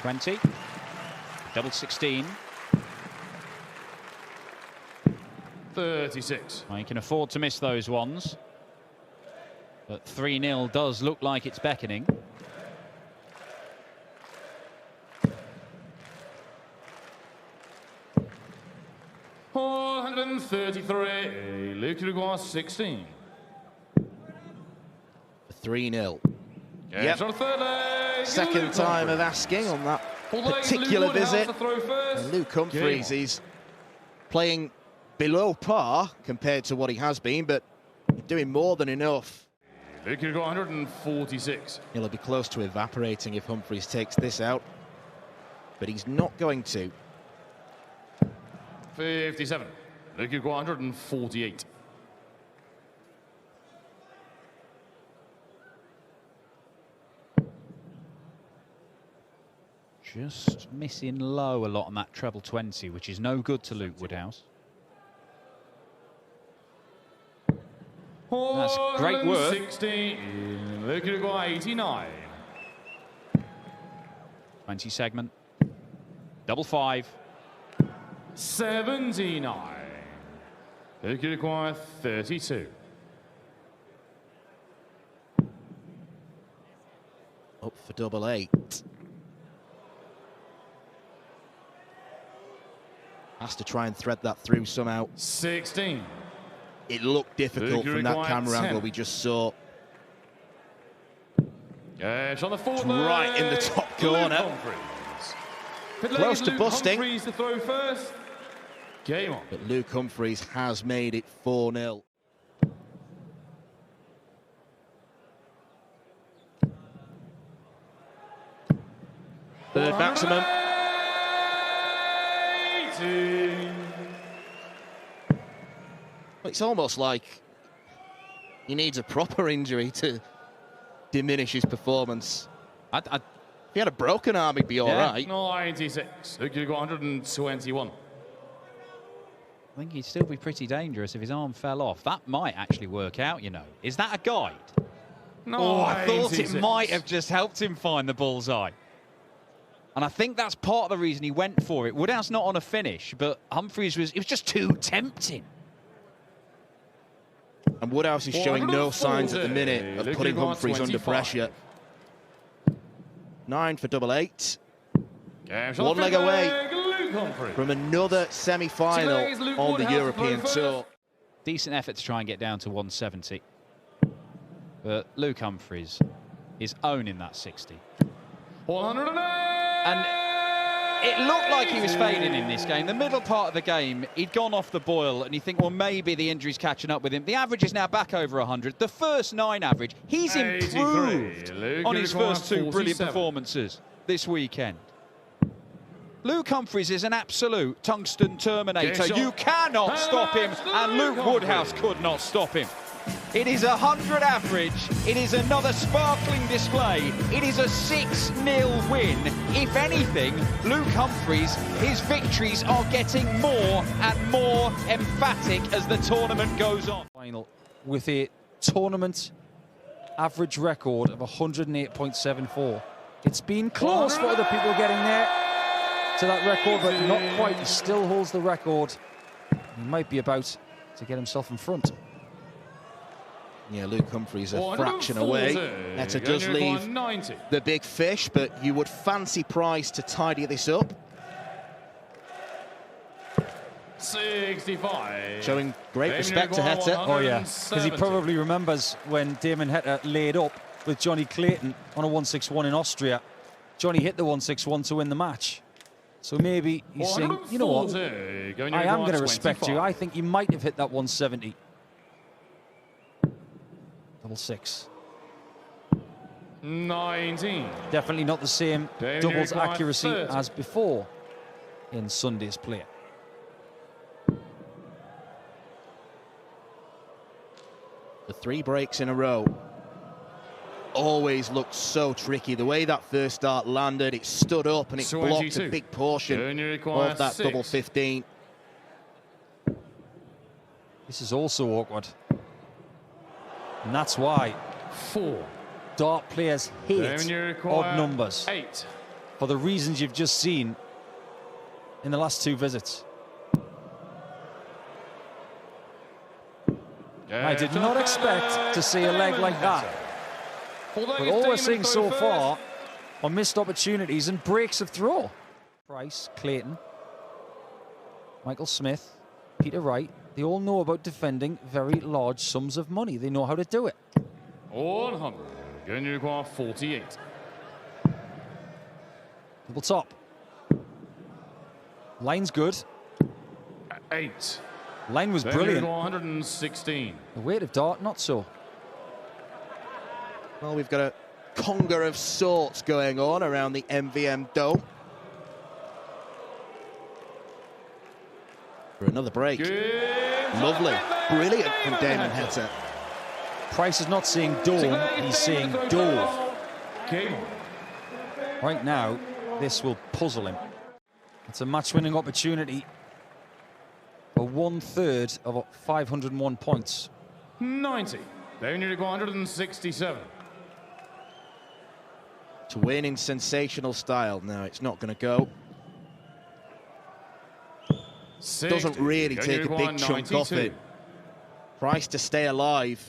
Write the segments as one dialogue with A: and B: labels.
A: 20. Double 16.
B: 36.
A: Well, you can afford to miss those ones. But 3-0 does look like it's beckoning.
B: $433. Luke Uruguay 16.
C: 3-0.
B: Yep.
C: Second time of asking on that particular visit. And Luke Humphries is playing below par compared to what he has been, but doing more than enough.
B: Luke Uruguay 146.
C: He'll be close to evaporating if Humphries takes this out, but he's not going to.
B: 57. Luke Uruguay 148.
A: Just missing low a lot on that treble 20, which is no good to Luke Woodhouse. That's great work.
B: 16. Luke Uruguay 89.
A: 20 segment. Double 5.
B: 79. Luke Uruguay 32.
C: Up for double 8. Has to try and thread that through somehow.
B: 16.
C: It looked difficult from that camera angle we just saw.
B: Yes, on the fourth
C: right in the top corner. Close to busting.
B: Humphries to throw first. Game on.
C: But Luke Humphries has made it 4-0. Third maximum. It's almost like he needs a proper injury to diminish his performance. If he had a broken arm, he'd be all right.
B: 96. Luke Uruguay 121.
A: I think he'd still be pretty dangerous if his arm fell off. That might actually work out, you know. Is that a guide?
B: No,
A: oh, I thought it might have just helped him find the bullseye. And I think that's part of the reason he went for it. Woodhouse not on a finish, but Humphries it was just too tempting.
C: And Woodhouse is showing no signs at the minute of putting Humphries under pressure. 9 for double 8. One leg away from another semi-final on the European Tour.
A: Decent effort to try and get down to 170. But Luke Humphries is owning that 60.
B: 108.
A: And it looked like he was fading in this game. The middle part of the game, he'd gone off the boil, and you think, well, maybe the injury's catching up with him. The average is now back over 100. The first 9 average, he's improved on his first 2 brilliant performances this weekend. Luke Humphries is an absolute tungsten terminator. You cannot stop him, and Luke Woodhouse could not stop him. It is 100 average. It is another sparkling display. It is a 6-0 win. If anything, Luke Humphries, his victories are getting more and more emphatic as the tournament goes on.
D: Final with a tournament average record of 108.74. It's been close for other people getting there to that record, but not quite. He still holds the record. He might be about to get himself in front.
C: Yeah, Luke Humphries a fraction away. Heta does leave the big fish, but you would fancy Price to tidy this up.
B: 65.
C: Showing great respect to Heta.
D: Oh, yeah, because he probably remembers when Damon Heta laid up with Johnny Clayton on a 161 in Austria. Johnny hit the 161 to win the match. So maybe he's saying, you know what, I am going to respect you. I think you might have hit that 170. Double 6.
B: 19.
D: Definitely not the same doubles accuracy as before in Sunday's play.
C: The 3 breaks in a row always looked so tricky. The way that first start landed, it stood up and it blocked a big portion of that double 15.
D: This is also awkward. And that's why dart players hate odd numbers.
B: 8.
D: for the reasons you've just seen in the last 2 visits. I did not expect to see a leg like that. But all we're seeing so far are missed opportunities and breaks of throw. Price, Clayton, Michael Smith, Peter Wright, they all know about defending very large sums of money. They know how to do it.
B: 100. Going to require 48.
D: Double top. Line's good.
B: 8.
D: Line was brilliant.
B: 116.
D: The weight of dart, not so.
C: Well, we've got a conga of sorts going on around the MVM Dome. For another break. Lovely. Brilliant from Damon Heta.
D: Price is not seeing dome, he's seeing dove. Right now, this will puzzle him. It's a match-winning opportunity for 1/3 of 501 points.
B: 90. They only require 167.
C: To win in sensational style. No, it's not going to go.
B: 60.
C: Doesn't really take a big chunk off it. Price to stay alive.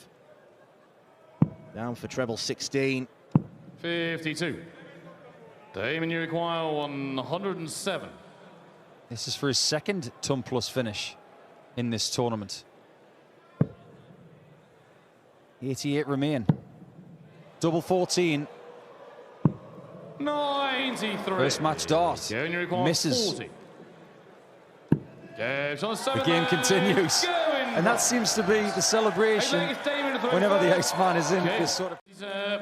C: Down for treble 16.
B: 52. Damon, you require 107.
D: This is for his second ton plus finish in this tournament. 88 remain. Double 14.
B: 93.
D: First match dart. Misses.
B: 40.
D: The game continues. And that seems to be the celebration whenever the Iceman is in this sort of...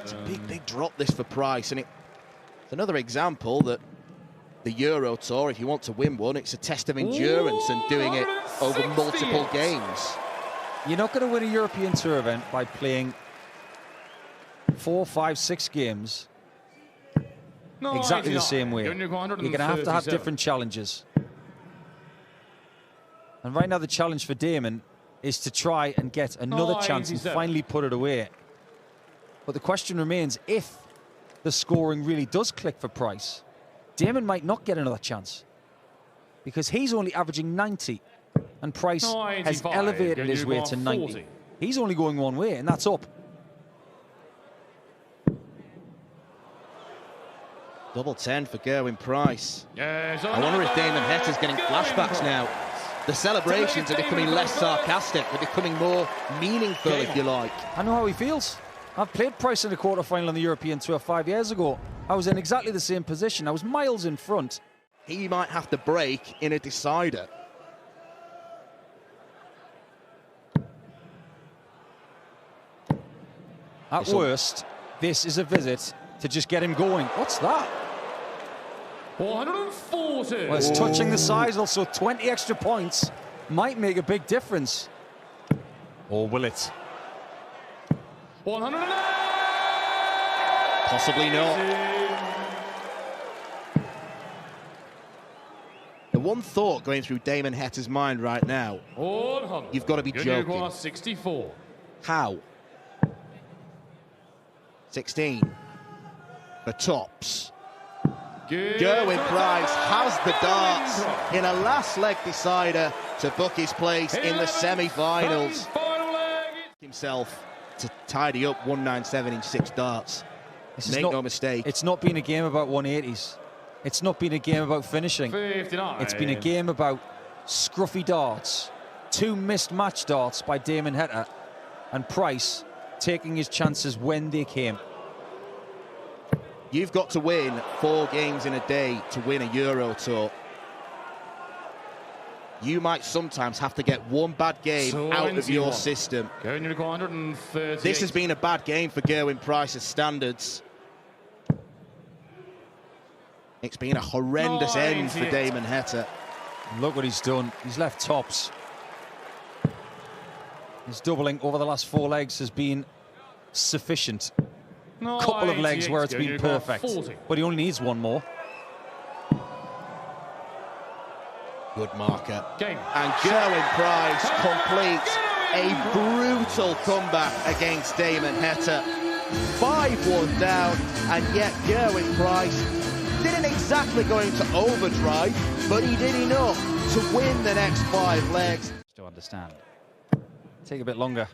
C: It's a big drop, this, for Price. And it's another example that the Euro Tour, if you want to win one, it's a test of endurance and doing it over multiple games.
D: You're not going to win a European Tour event by playing 4, 5, 6 games exactly the same way. You're going to have different challenges. And right now the challenge for Damon is to try and get another chance and finally put it away. But the question remains, if the scoring really does click for Price, Damon might not get another chance, because he's only averaging 90 and Price has elevated his way to 90. He's only going one way, and that's up.
C: Double 10 for Gerwen Price. I wonder if Damon Heta's getting flashbacks now. The celebrations are becoming less sarcastic. They're becoming more meaningful, if you like.
D: I know how he feels. I've played Price in the quarterfinal on the European Tour 5 years ago. I was in exactly the same position. I was miles in front.
C: He might have to break in a decider.
D: At worst, this is a visit to just get him going. What's that?
B: 140.
D: Well, it's touching the sides, so 20 extra points might make a big difference. Or will it?
B: 109.
C: Possibly not. The one thought going through Damon Heta's mind right now, you've got to be joking.
B: 64.
C: How? 16 for tops. Gerwen Price has the darts in a last leg decider to book his place in the semi-finals. Himself to tidy up 197 in 6 darts. Make no mistake.
D: It's not been a game about 180s. It's not been a game about finishing.
B: 59.
D: It's been a game about scruffy darts. 2 missed match darts by Damon Heta, and Price taking his chances when they came.
C: You've got to win 4 games in a day to win a Euro Tour. You might sometimes have to get one bad game out of your system. This has been a bad game for Gerwen Price's standards. It's been a horrendous end for Damon Heta.
D: Look what he's done. He's left tops. His doubling over the last 4 legs has been sufficient. Couple of legs where it's been perfect, but he only needs one more.
C: Good marker. And Gerwen Price completes a brutal comeback against Damon Heta. 5-1 down, and yet Gerwen Price Didn't exactly go into overdrive, but he did enough to win the next 5 legs.
D: To understand. Take a bit longer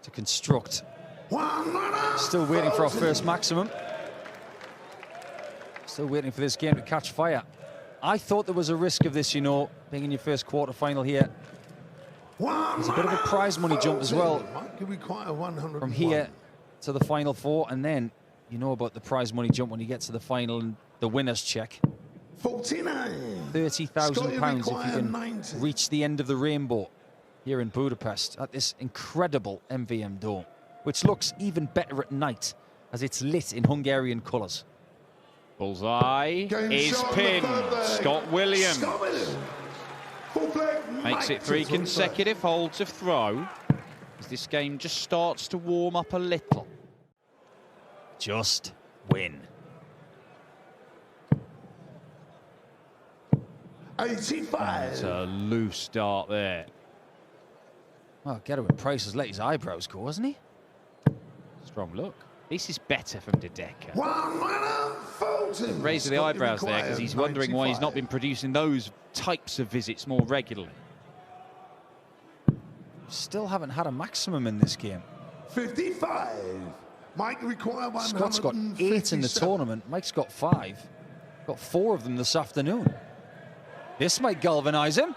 D: to construct. Still waiting for our first maximum. Still waiting for this game to catch fire. I thought there was a risk of this, you know, being in your first quarter-final here. There's a bit of a prize money jump as well from here to the final 4, and then you know about the prize money jump when you get to the final and the winner's check. £30,000 if you can reach the end of the rainbow here in Budapest at this incredible MVM Dome, which looks even better at night as it's lit in Hungarian colours.
A: Bullseye is pinned. Scott Williams makes it 3 consecutive holds of throw as this game just starts to warm up a little.
D: Just win.
B: 85.
A: It's a loose start there.
D: Well, Gerwen Price has let his eyebrows go, hasn't he?
A: Strong look. This is better from De Decker. Raised the eyebrows there because he's wondering why he's not been producing those types of visits more regularly.
D: Still haven't had a maximum in this game.
B: 55. Mike require 157.
D: Scott's got 8 in the tournament. Mike's got 5. Got 4 of them this afternoon. This might galvanise him.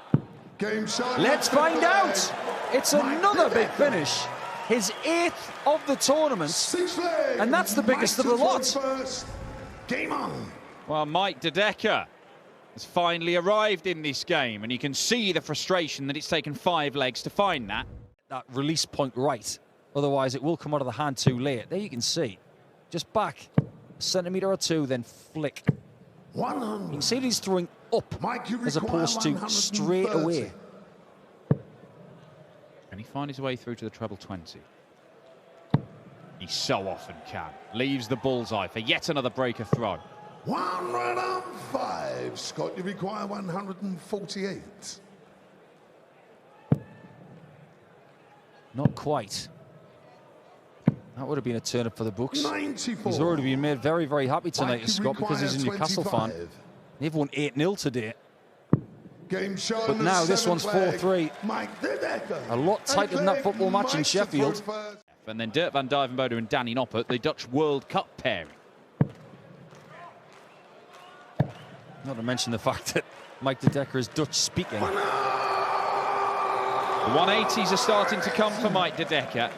D: Let's find out. It's another big finish. His 8th of the tournament. And that's the biggest of the lot.
B: Game on.
A: Well, Mike De Decker has finally arrived in this game, and you can see the frustration that it's taken 5 legs to find that.
D: That release point right. Otherwise, it will come out of the hand too late. There you can see. Just back a centimetre or 2, then flick.
B: 100.
D: You can see that he's throwing up as opposed to straight away.
A: Can he find his way through to the treble 20? He so often can. Leaves the bullseye for yet another breaker throw.
B: 105. Scott, you require 148.
D: Not quite. That would have been a turn up for the books.
B: 94.
D: He's already been made very, very happy tonight,
B: Mike,
D: Scott, because he's a Newcastle fan. They've won 8-0 today.
B: Game shot.
D: But now this one's 4-3.
B: Mike De Decker.
D: A lot tighter than that football match in Sheffield.
A: And then Dirk van Duivenbode and Danny Noppert, the Dutch World Cup pairing.
D: Not to mention the fact that Mike De Decker is Dutch speaking.
A: The 180s are starting to come for Mike De Decker.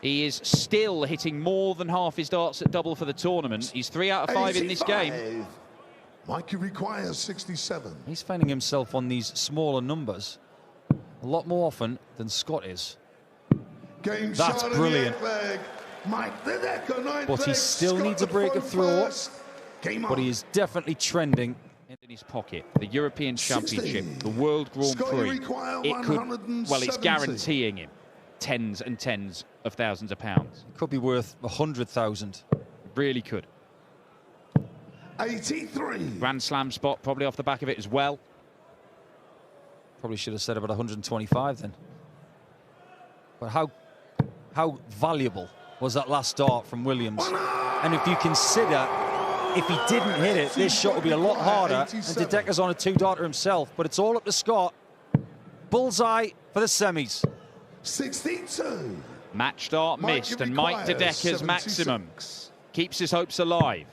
A: He is still hitting more than half his darts at double for the tournament. He's 3 out of 5 in this game.
B: Mikey requires 67.
D: He's finding himself on these smaller numbers a lot more often than Scott is.
B: Game
D: That's brilliant.
B: Mike De Decker,
D: But he still needs a break of throw. But he is definitely trending.
A: In his pocket, the European Championship, the World Grand Prix. It could, well, it's guaranteeing him tens and tens of thousands of pounds.
D: It could be worth 100,000.
A: Really could.
B: 83.
A: Grand Slam spot probably off the back of it as well.
D: Probably should have said about 125 then. But how valuable was that last dart from Williams? And if you consider, if he didn't hit it, this shot would be a lot harder. And De Decker's on a 2-darter himself, but it's all up to Scott. Bullseye for the semis.
B: 62.
A: Match start missed, and Mike De Decker's maximum keeps his hopes alive.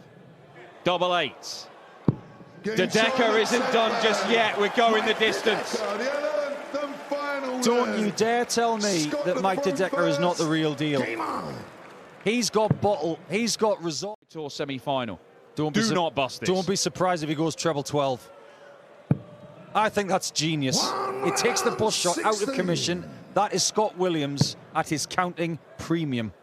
A: Double 8. De Decker isn't done just yet. We're going the distance.
D: Don't you dare tell me that Mike De Decker is not the real deal. He's got bottle. He's got result.
A: Tour semi-final.
D: Do
A: not bust this.
D: Don't be surprised if he goes treble 12. I think that's genius. It takes the bus shot out of commission. That is Scott Williams at his counting premium.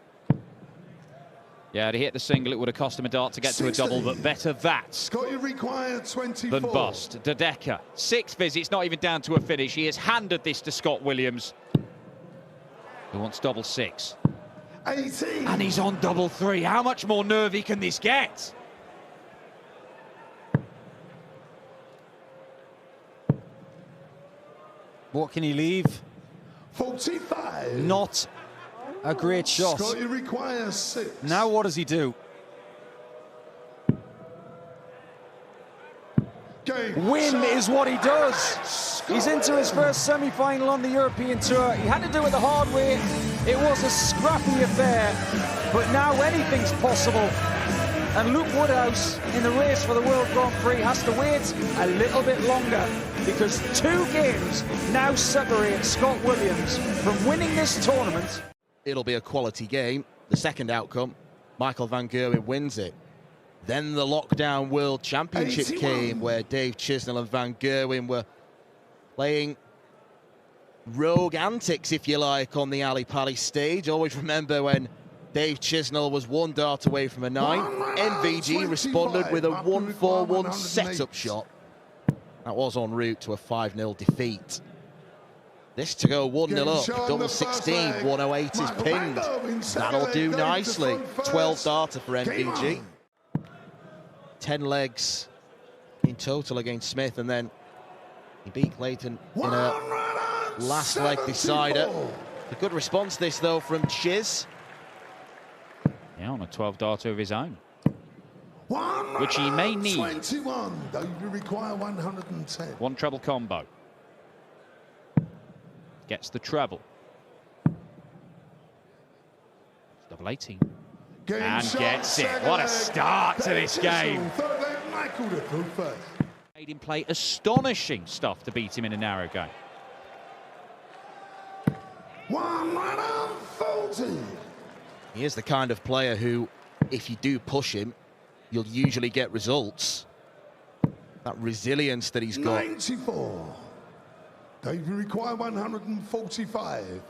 A: Yeah, to hit the single, it would have cost him a dart to get to a double, but better that
B: Scott, you require 24.
A: than bust. De Decker, 6 visits, not even down to a finish. He has handed this to Scott Williams, who wants double 6.
B: 18.
A: And he's on double 3. How much more nervy can this get?
D: What can he leave?
B: 45.
D: Not a great shot.
B: Scott, you require 6.
D: Now what does he do? Win is what he does. He's into his first semi-final on the European Tour. He had to do it the hard way. It was a scrappy affair, but now anything's possible. And Luke Woodhouse, in the race for the World Grand Prix, has to wait a little bit longer because 2 games now separate Scott Williams from winning this tournament.
C: It'll be a quality game. The second outcome, Michael van Gerwen wins it. Then the lockdown World Championship
E: 81.
C: came where Dave Chisnall and van Gerwen were playing rogue antics, if you like, on the Ali Pali stage. Always remember when Dave Chisnall was 1 dart away from a 9. MVG responded with a 1-4-1 setup shot. That was en route to a 5-0 defeat. This to go 1-0 up, double 16, 108 is pinned. That'll do nicely. 12 darter for MVG. 10 legs in total against Smith, and then he beat Clayton in a last leg decider. A good response this though from Chiz.
A: Yeah, on a 12 darter of his own, which he may need.
E: 21, though you require 110.
A: 1 treble combo. Gets the treble. Double 18. And gets it. What a start to this game. Made him play astonishing stuff to beat him in a narrow game.
E: 140.
C: He is the kind of player who, if you do push him, you'll usually get results. That resilience that he's got.
E: 94. Dave, you require 145.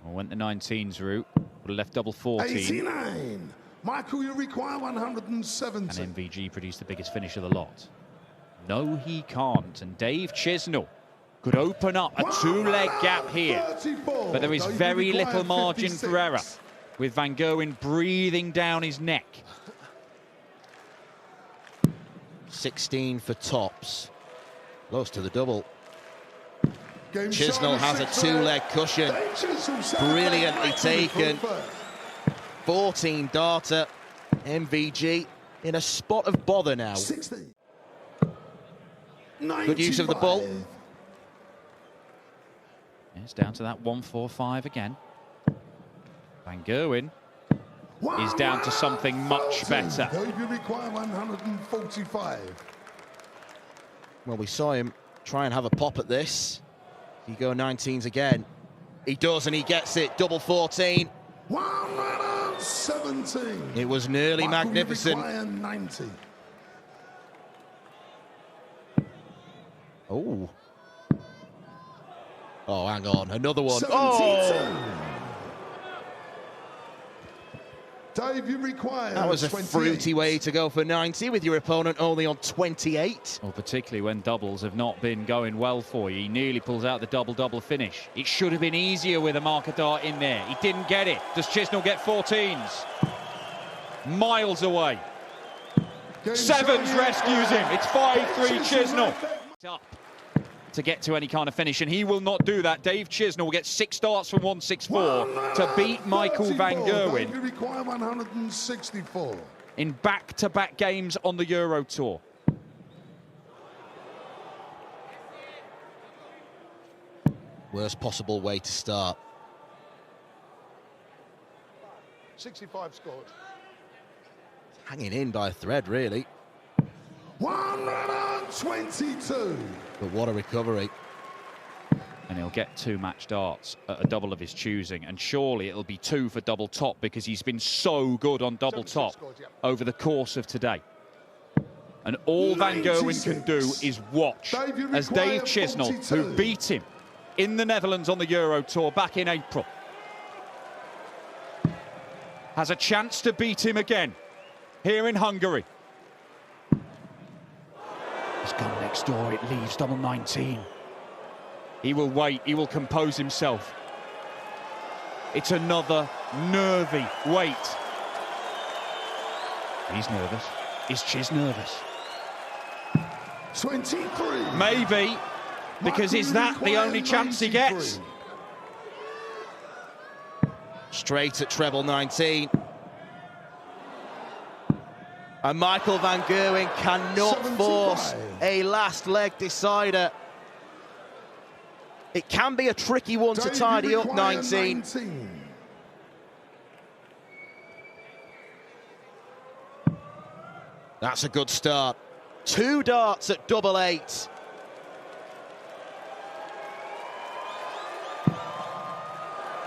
A: Went the 19s route, would have left double 14.
E: 89. Michael, you require 170.
A: And MVG produced the biggest finish of the lot. No, he can't. And Dave Chisnall could open up a 2-leg gap here. But there is very little margin for error, with van Gerwen breathing down his neck.
C: 16 for tops. Close to the double. Chisnall has a 2-leg cushion. Brilliantly taken. 14 darter. MVG in a spot of bother now.
E: 16.
C: Good use of the ball.
A: It's down to that 145 again. Van Gerwen is down to something much better.
E: You require 145.
C: Well, we saw him try and have a pop at this. He go 19s again. He does, and he gets it. Double 14.
E: 117.
C: It was nearly magnificent.
E: 90.
C: Oh. Oh, hang on. Another one.
E: 72.
C: Oh!
E: Dave, you require
C: That was a
E: 28.
C: fruity way to go for 90 with your opponent only on 28.
A: Well, particularly when doubles have not been going well for you. He nearly pulls out the double-double finish. It should have been easier with a marker dart in there. He didn't get it. Does Chisnall get 14s? Miles away. Sevens rescues him. It's 5-3 Chisnall. Up to get to any kind of finish, and he will not do that. Dave Chisnall will get 6 darts from 164 to beat Michael van Gerwen.
E: You require 164.
A: In back-to-back games on the Euro Tour.
C: Worst possible way to start.
E: 65 scored.
C: Hanging in by a thread, really.
E: 122.
C: But what a recovery.
A: And he'll get 2 match darts at a double of his choosing, and surely it'll be 2 for double top because he's been so good on double top over the course of today. And all Van Gerwen can do is watch as Dave Chisnall, who beat him in the Netherlands on the Euro Tour back in April, has a chance to beat him again here in Hungary. He's gone next door, it leaves double 19. He will wait, he will compose himself. It's another nervy wait. He's nervous. Is Chiz nervous?
E: 23.
A: Maybe, because is that the only chance he gets?
C: Straight at treble 19. And Michael van Gerwen cannot
E: 75.
C: force a last leg decider. It can be a tricky one to
E: Dave, you
C: tidy up,
E: require
C: 19. That's a good start. 2 darts at double 8.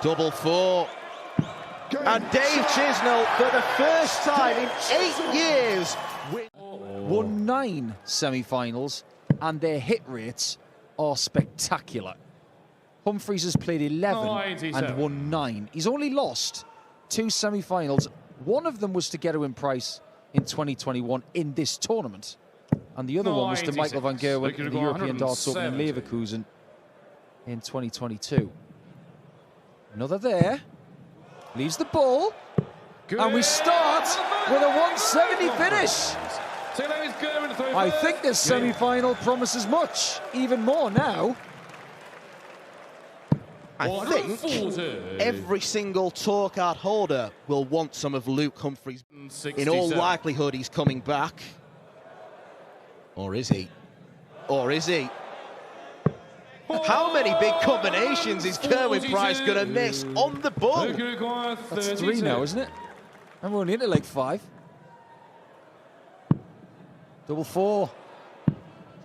C: Double 4. And Dave Chisnall, for the first time in 8 years,
D: Won 9 semi-finals, and their hit rates are spectacular. Humphries has played 11 and won 9. He's only lost 2 semi-finals. One of them was to Gerwen Price in 2021 in this tournament, and the other one was to Michael van Gerwen in the European Darts Open in Leverkusen in 2022. Another there. Leaves the ball. And we start with a 170 finish. I think this semi-final promises much, even more now.
C: I think every single tour card holder will want some of Luke Humphries. In all likelihood, he's coming back. Or is he? Or is he? How many big combinations is Gerwen Price going to miss on the ball?
D: That's 3 now, isn't it? And we're only into like 5. Double 4.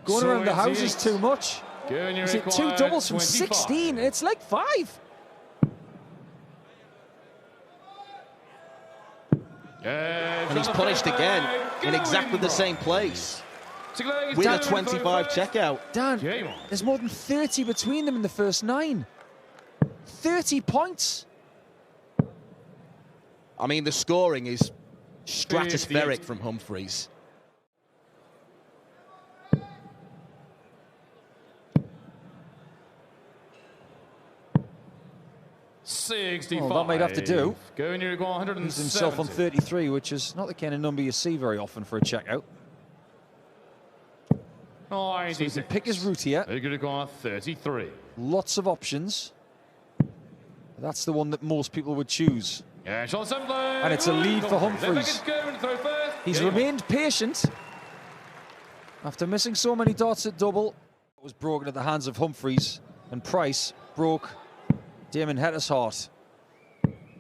D: Going around the houses too much. Is it 2 doubles from 16? It's like 5.
C: And he's punished again in exactly the same place with a 25 checkout.
D: Dan, there's more than 30 between them in the first 9. 30 points.
C: I mean, the scoring is stratospheric from Humphries.
D: Well, that might have to do. He's himself on 33, which is not the kind of number you see very often for a checkout. So he can pick his route here.
B: 33.
D: Lots of options. That's the one that most people would choose. And it's a lead for Humphries. He's remained patient after missing so many darts at double. It was broken at the hands of Humphries, and Price broke Damon Heta's heart.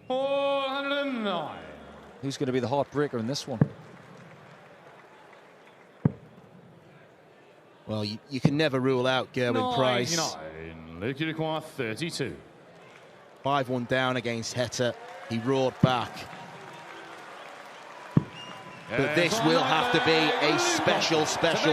B: 409.
D: Who's going to be the heartbreaker in this one?
C: Well, you can never rule out Gerwen Price.
B: 32.
C: 5-1 down against Heta. He roared back. But this will have to be a special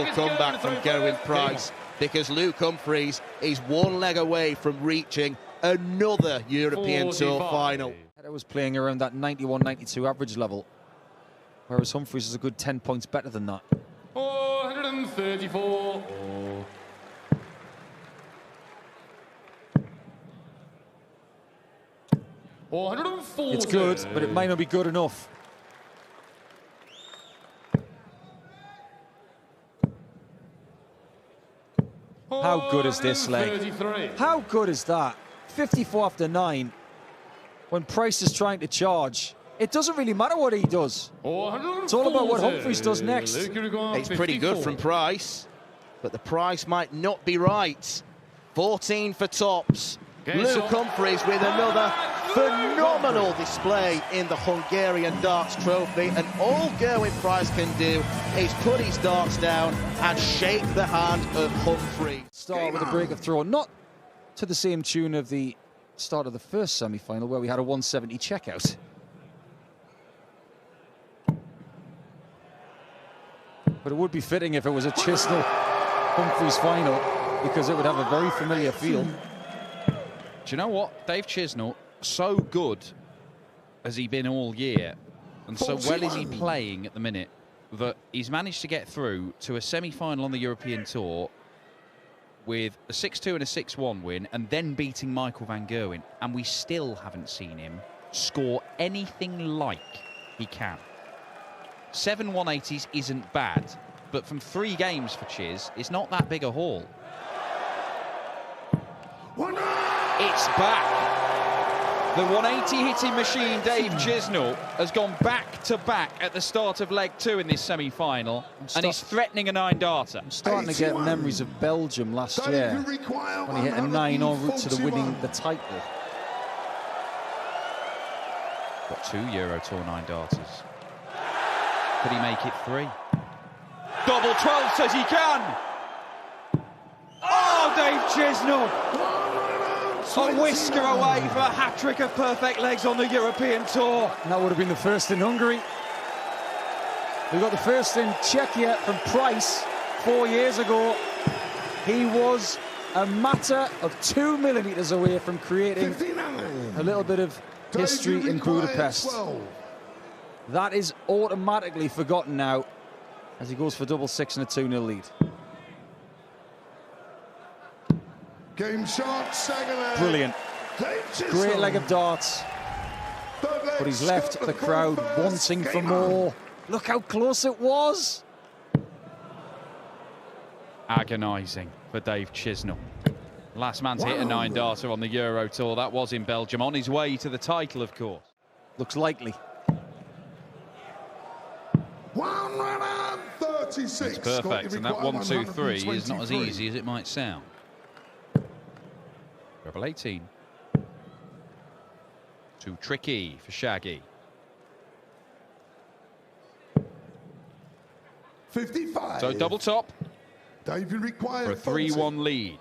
C: comeback from Gerwen Price, because Luke Humphries is 1 leg away from reaching another European Tour final.
D: Heta was playing around that 91-92 average level, whereas Humphries is a good 10 points better than that.
B: 434.
D: It's good, but it might not be good enough. How good is this leg? How good is that? 54 after 9. When Price is trying to charge, it doesn't really matter what he does. It's all about what Humphries does next.
C: It's pretty good from Price, but the price might not be right. 14 for tops. Luke Humphries with another phenomenal display in the Hungarian Darts Trophy, and all Gerwen Price can do is put his darts down and shake the hand of Humphries.
D: Start with a break of throw, not to the same tune of the start of the first semi-final where we had a 170 checkout. But it would be fitting if it was a Chisnall Humphries final, because it would have a very familiar feel.
A: Do you know what? Dave Chisnall, so good has he been all year, and so well is he playing at the minute, that he's managed to get through to a semi-final on the European Tour with a 6-2 and a 6-1 win, and then beating Michael van Gerwen, and we still haven't seen him score anything like he can. 7 180s isn't bad, but from 3 games for Chiz, it's not that big a haul. It's back. The 180 hitting machine, Dave Chisnall, has gone back-to-back at the start of leg 2 in this semi-final, and he's threatening a 9-darter.
D: I'm starting to get memories of Belgium last year, when he hit a 9 en route to winning the title.
A: Got 2 Euro Tour 9-darters. Could he make it 3? Double 12 says he can! Oh, Dave Chisnall! A whisker away for a hat-trick of perfect legs on the European Tour.
D: And that would have been the first in Hungary. We got the first in Czechia from Price 4 years ago. He was a matter of 2 millimetres away from creating a little bit of history in Budapest. That is automatically forgotten now as he goes for double 6 and a 2-0 lead.
E: Game shot, second leg.
D: Brilliant. Great leg of darts. But he's left the crowd wanting for more. Look how close it was.
A: Agonising for Dave Chisnall. Last man to hit a 9-darter on the Euro Tour. That was in Belgium. On his way to the title, of course.
D: Looks likely.
E: 136.
A: It's perfect, and that 1-2-3 is not as easy as it might sound. Treble 18. Too tricky for Shaggy.
E: 55.
A: So double top
E: David required
A: for a 3-1 lead.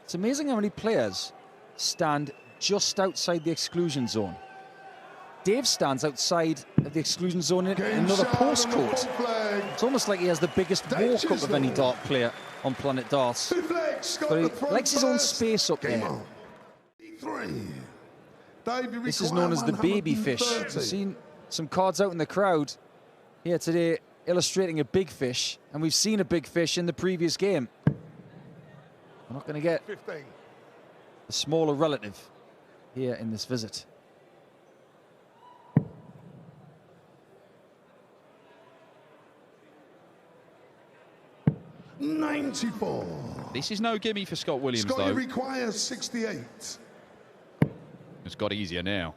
D: It's amazing how many players stand just outside the exclusion zone. Dave stands outside of the exclusion zone in another postcode. It's almost like he has the biggest walk-up of any dart player on Planet Darts. But he likes his own space up there. This is known as the baby fish. We've seen some cards out in the crowd here today illustrating a big fish, and we've seen a big fish in the previous game. We're not going to get a smaller relative here in this visit.
E: $94.
A: This is no gimme for Scott Williams,
E: Scotty
A: though.
E: requires 68.
A: It's got easier now.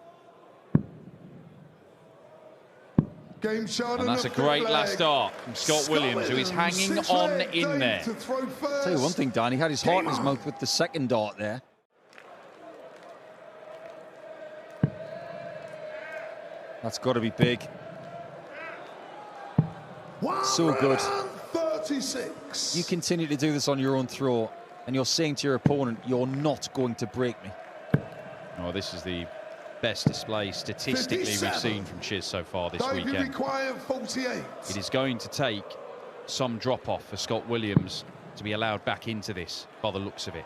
E: Game shot,
A: And that's a great last start from Scott Williams, who is hanging on in there.
D: Tell you one thing, Dan, he had his heart in his mouth with the second dart there. That's got to be big. So good.
E: 36.
D: You continue to do this on your own throw, and you're saying to your opponent, you're not going to break me.
A: Oh, this is the best display statistically
E: 57.
A: we've seen from Chiz so far this
E: David
A: weekend.
E: required 48.
A: It is going to take some drop-off for Scott Williams to be allowed back into this, by the looks of it.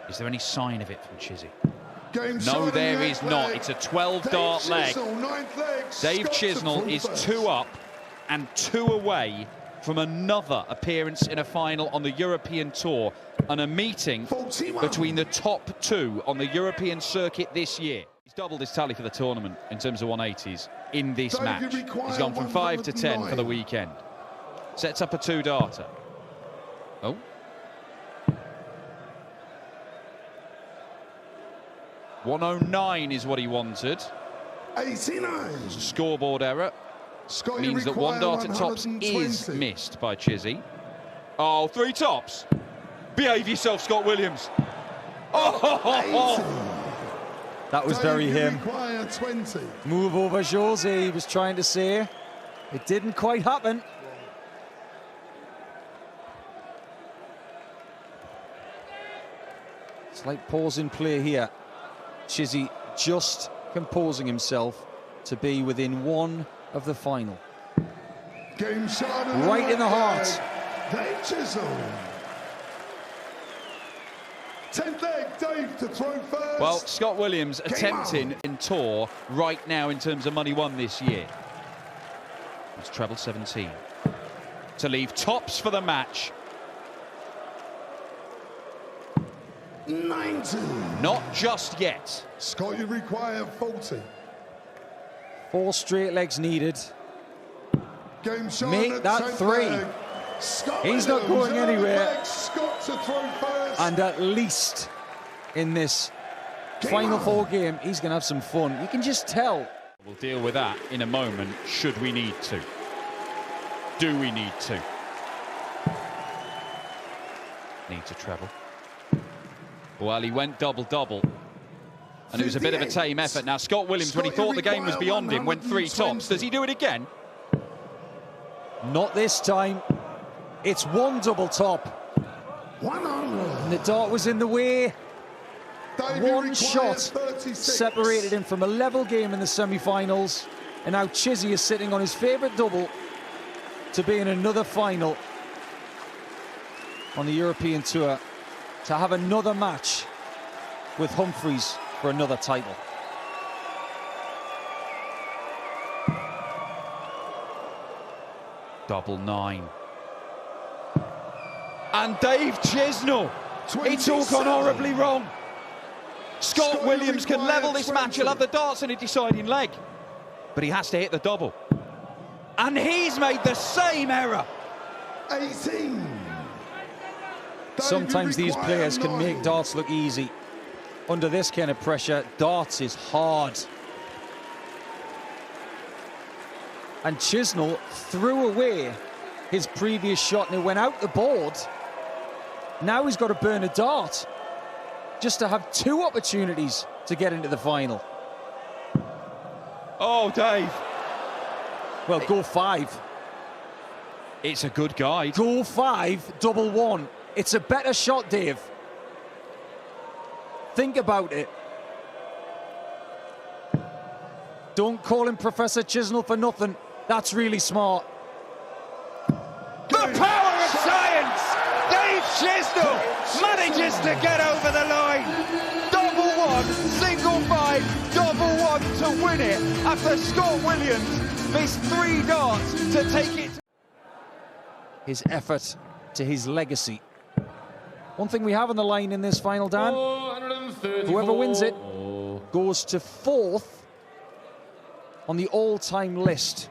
A: Is there any sign of it from Chizzy? No, there is not. It's a 12-dart leg. Dave Chisnall is 2 up and 2 away from another appearance in a final on the European Tour and a meeting
E: 41.
A: between the top 2 on the European circuit this year. He's doubled his tally for the tournament in terms of 180s in this match. He's gone from 5 to 10 for the weekend. Sets up a 2-darter. Oh. .109 is what he wanted.
E: 89.
A: It's a scoreboard error. Means that 1 dart at tops is missed by Chizzy. Oh, 3 tops. Behave yourself, Scott Williams. Oh,
D: That was very him.
E: 20.
D: Move over Jose, he was trying to say. It didn't quite happen. Slight pause in play here. Chizzy just composing himself to be within 1 of the final.
E: Game shot
D: Right in the heart.
E: Dave Chisnall. 10th leg, Dave to throw first.
A: well, Scott Williams attempting in Tour right now in terms of money won this year. It's treble 17. To leave tops for the match.
E: 90.
A: Not just yet.
E: Scott, you require 40.
D: 4 straight legs needed.
E: Game shot
D: Make
E: at
D: that
E: 10th
D: 3.
E: leg. Scott
D: He's not
E: Williams,
D: going anywhere.
E: Scott to throw first.
D: And at least in this Final Four game, he's going to have some fun. You can just tell.
A: We'll deal with that in a moment, should we need to. Do we need to? Needs a treble. Well, he went double-double. And it was a bit of a tame effort. Now, Scott Williams, when he thought the game was beyond him, went 3 tops. Does he do it again?
D: Not this time. It's 1 double top.
E: 100.
D: And the dart was in the way.
E: Davey
D: 1
E: requires
D: shot
E: 36.
D: separated him from a level game in the semi-finals. And now Chizzy is sitting on his favourite double to be in another final on the European Tour, to have another match with Humphries for another title.
A: Double 9. And Dave Chisnall. It's all gone horribly wrong. Scott Williams can level this match. He'll have the darts in a deciding leg. But he has to hit the double. And he's made the same error.
E: 18.
D: Sometimes these players can make darts look easy. Under this kind of pressure, darts is hard. And Chisnall threw away his previous shot and it went out the board. Now he's got to burn a dart just to have 2 opportunities to get into the final.
A: Oh, Dave.
D: Well, go 5.
A: It's a good guide.
D: Go 5, double 1. It's a better shot, Dave. Think about it. Don't call him Professor Chisnall for nothing. That's really smart.
A: The power of science! Dave Chisnall manages to get over the line. Double 1, single 5, double 1 to win it after Scott Williams missed 3 darts to take it.
D: His effort to his legacy. One thing we have on the line in this final, Dan, whoever wins it goes to 4th on the all-time list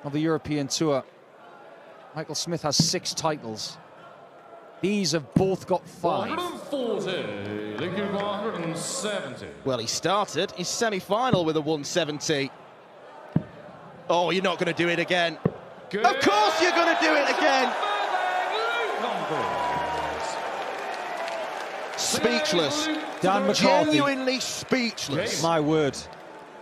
D: of the European Tour. Michael Smith has 6 titles. These have both got 5.
B: 140, 170.
C: Well, he started his semi-final with a 170. Oh, you're not going to do it again.
B: Good.
C: Of course you're going to do it again. Speechless.
D: Dan McCarthy.
C: Genuinely speechless.
D: My word.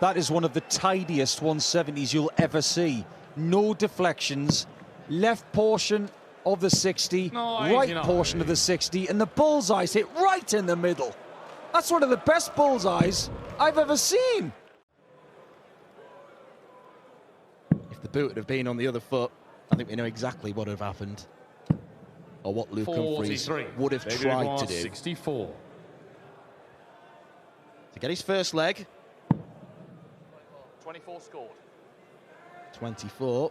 D: That is one of the tidiest 170s you'll ever see. No deflections. Left portion of the 60, right portion of the 60, and the bullseyes hit right in the middle. That's one of the best bullseyes I've ever seen.
C: If the boot had have been on the other foot, I think we know exactly what would have happened, or what Luke Humphries would have tried to do.
B: 64.
C: To get his first leg.
A: 24 scored.
C: 24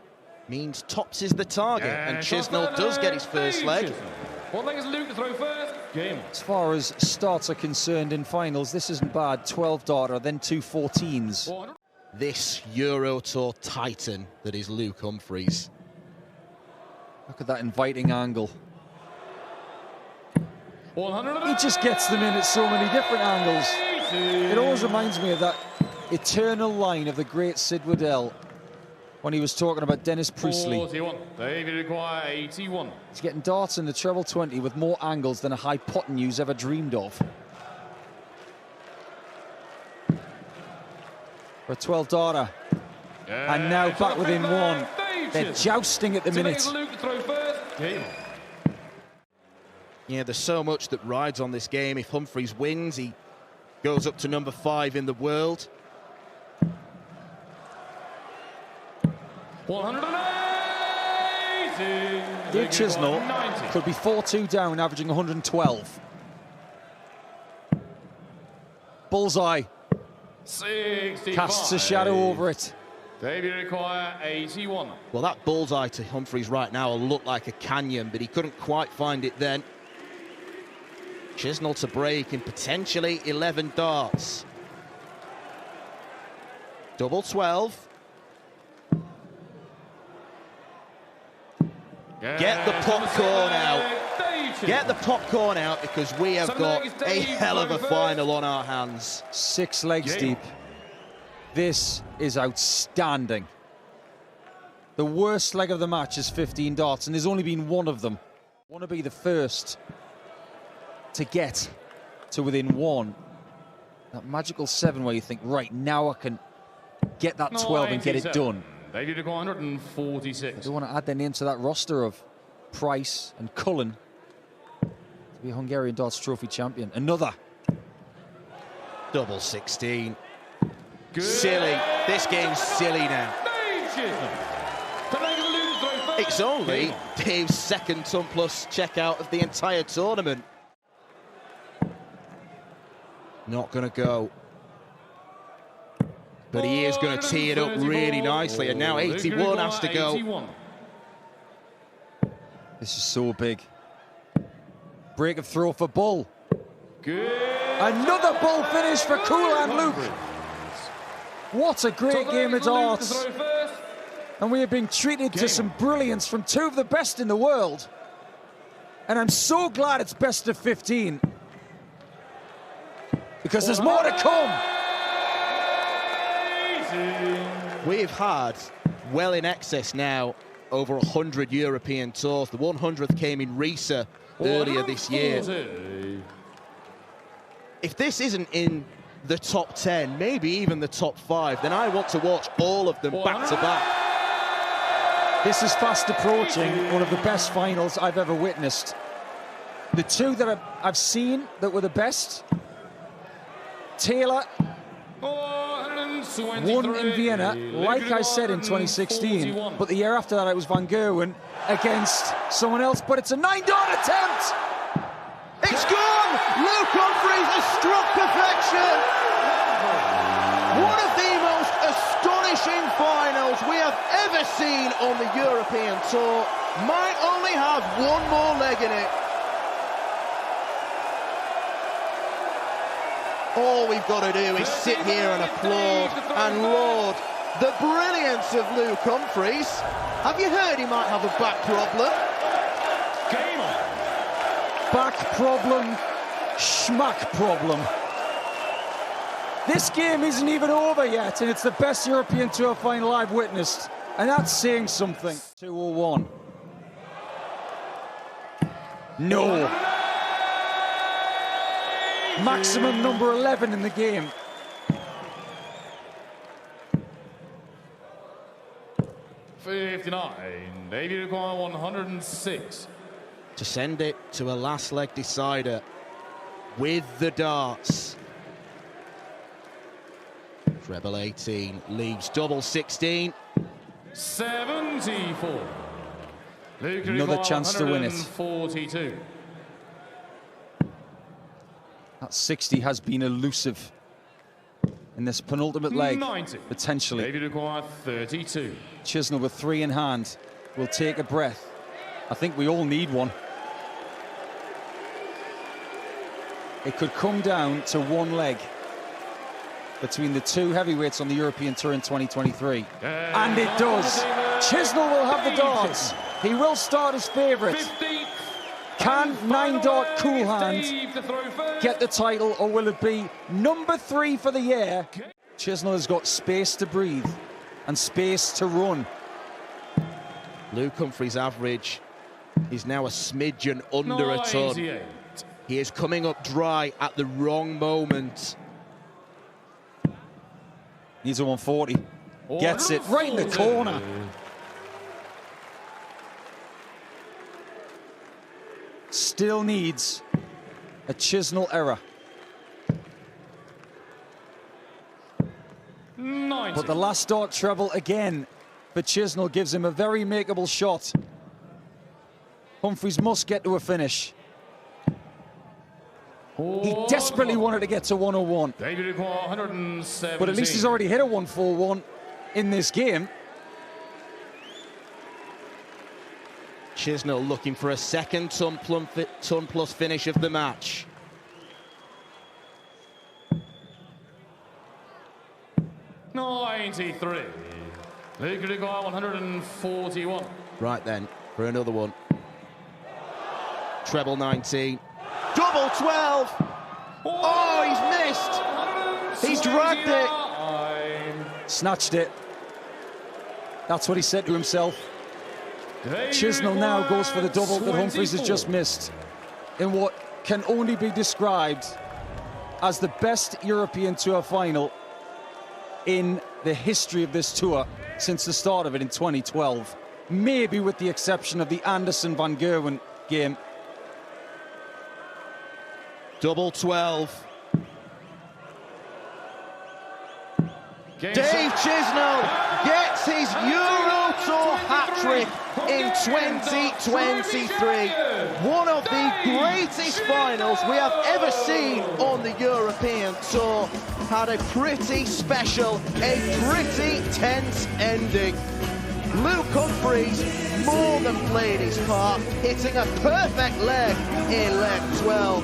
C: means tops is the target, and Chisnall does get his first leg.
B: What leg is Luke to throw first? Game.
D: As far as starts are concerned in finals, this isn't bad. 12 darter, then 2 14s.
C: This Euro Tour titan that is Luke Humphries.
D: Look at that inviting angle.
B: 100.
D: He just gets them in at so many different angles. It always reminds me of that eternal line of the great Sid Waddell when he was talking about Dennis Priestley.
B: 41. David require 81.
D: He's getting darts in the treble 20 with more angles than a hypotenuse ever dreamed of. For a 12 darter. And now back within 1. They're jousting at the minute.
C: Yeah, there's so much that rides on this game. If Humphries wins, he goes up to number 5 in the world.
B: 180.
D: Dave Chisnall could be 4-2 down, averaging 112. Bullseye.
B: 65.
D: Casts a shadow over it.
B: David require 81.
C: Well, that bullseye to Humphries right now will look like a canyon, but he couldn't quite find it then. Chisnall to break in potentially 11 darts. Double 12. Get the popcorn out. Get the popcorn out because we have got a hell of a final on our hands.
D: 6 legs deep. This is outstanding. The worst leg of the match is 15 darts, and there's only been one of them. I want to be the first to get to within one. That magical 7 where you think, right, now I can get that 12 and get it done.
B: They did 146.
D: I do want to add their name to that roster of Price and Cullen to be Hungarian Darts Trophy champion. Another.
C: Double 16. Good. Silly. This game's silly now. It's only Dave's second ton plus checkout of the entire tournament. Not going to go. But he is going to tee it up really nicely. And now 81 has to go.
D: This is so big. Break of throw for Bull.
B: Good.
D: Another Bull finish for Kula and Luke. What a great game of darts. And we are being treated to some brilliance from 2 of the best in the world. And I'm so glad it's best of 15. Because there's more to come.
C: We've had well in excess now over 100 European tours. The 100th came in Riesa earlier this year. If this isn't in the top 10, maybe even the top 5, then I want to watch all of them back to back.
D: This is fast approaching one of the best finals I've ever witnessed. The 2 that I've seen that were the best, Taylor won in Vienna, like I said, in 2016, but the year after that it was Van Gerwen against someone else, but it's a 9-dart attempt!
C: It's gone! Luke Humphries has struck perfection! One of the most astonishing finals we have ever seen on the European Tour. Might only have one more leg in it. All we've got to do is sit here and applaud and laud the brilliance of Luke Humphries. Have you heard he might have a back problem?
B: Game on.
D: Back problem, schmack problem. This game isn't even over yet, and it's the best European Tour final I've witnessed. And that's saying something. 201. No. Maximum number 11 in the game.
B: $59. David require 106.
C: To send it to a last leg decider with the darts. Treble 18 leaves double 16.
B: 74.
D: Another chance to win it.
B: 42.
D: That 60 has been elusive in this penultimate leg,
B: 90.
D: potentially.
B: David require 32.
D: Chisnall with 3 in hand will take a breath. I think we all need one. It could come down to one leg between the 2 heavyweights on the European Tour in 2023. And it does. Chisnall will have the darts. He will start as favourite. Can 9-dart Coolhand get the title, or will it be number 3 for the year? Chisnall has got space to breathe and space to run.
C: Luke Humphries' average is now a smidgen under a ton. He is coming up dry at the wrong moment.
D: Needs a 140. Gets it right in the corner. Still needs a Chisnall error.
B: 90.
D: But the last dart treble again for Chisnall gives him a very makeable shot. Humphries must get to a finish. He desperately wanted to get to 101.
B: David 117.
D: But at least he's already hit a 141 in this game.
C: Chisnall looking for a second ton plus finish of the match.
B: $93. Luke require 141.
C: Right then, for another one. treble 19. Double 12. Oh, he's missed. He's dragged it.
D: Snatched it. That's what he said to himself. Chisnall now goes for the double that Humphries has just missed in what can only be described as the best European Tour final in the history of this tour since the start of it in 2012. Maybe with the exception of the Anderson-Van Gerwen game.
C: Double 12.
B: Game
C: Dave Chisnall gets his Euro Tour hat-trick in 2023. One of the greatest finals we have ever seen on the European Tour. Had a pretty special, a pretty tense ending. Luke Humphries more than played his part, hitting a perfect leg in leg 12.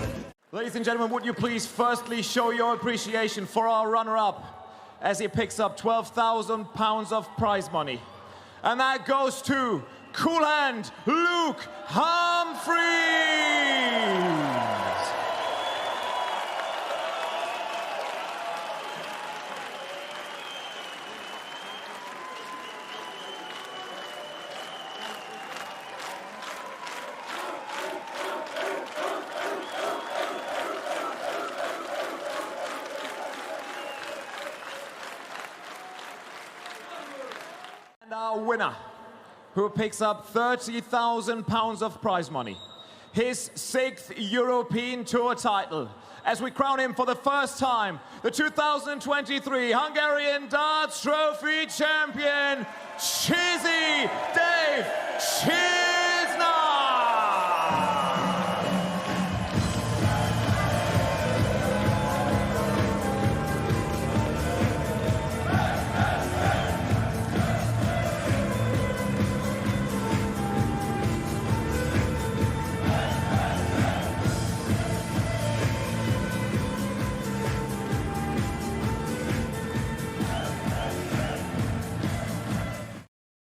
F: Ladies and gentlemen, would you please firstly show your appreciation for our runner-up as he picks up £12,000 of prize money. And that goes to Cool Hand Luke Humphries. Our winner, who picks up £30,000 of prize money, his 6th European Tour title, as we crown him for the first time, the 2023 Hungarian Darts Trophy champion, Dave Chisnall.